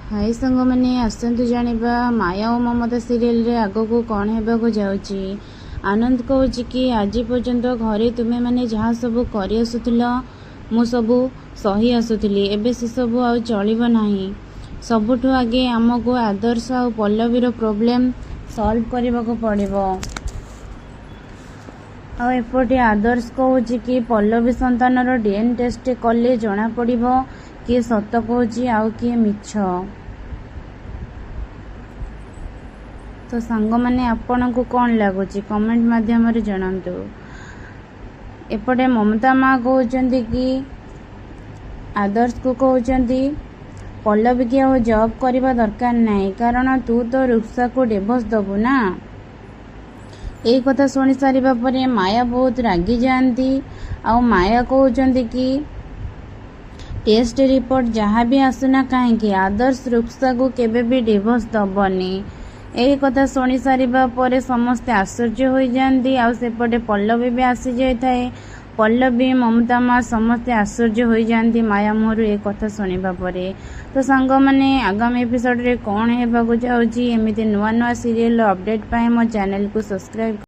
हाय सांग मैंने आसतु जानिबा माया और ममता सीरियल रे आगो को कौन हेबाको जाउची। आनंद कहूँ कि आज पर्यंत घरे तुम्हें मैंने जहाँ सब कर आसुल मु सबू सही आसुली एबे से सब आ चलिबो नाही। सबुठु आगे आमको आदर्श आ पल्लवीर प्रोब्लेम सॉल्व करने को पड़िबो। आ एपटे आदर्श कहूँ कि पल्लवी संतानर डीएनए टेस्ट कले जना पड़िबो किए सत कहूँ आउ किए मिछ। तो सांग मैंने आपण को कौन लगुच कमेंट माध्यम जनातु। एपटे ममता माँ कहते कि आदर्श को कहते पल्लवी की आ जॉब करने दरकार नहीं कारण तू तो रुक्सा को डिवोर्स दबु ना। यही कथा शुणी सारा पर माया बहुत रागी जाती। आ माया कहते कि टेस्ट रिपोर्ट जहाँ भी आसुना कहीं आदर्श रुक्सा को केबे भी डिवोर्स दबनी। यही कथा शुणी सारा पर समस्ते आश्चर्य हो जाती। आसेपटे पल्लवी भी आसी जाए पल्लवी ममता माँ समस्ते आश्चर्य हो जाती माया मुहर ए कथा शुणा पर। तो सांग मैंने आगामी एपिसोड रे कौन होगा जाऊँगी एमती नुआ नुआ सीरियल अपडेट पाए मो चैनल को सब्सक्राइब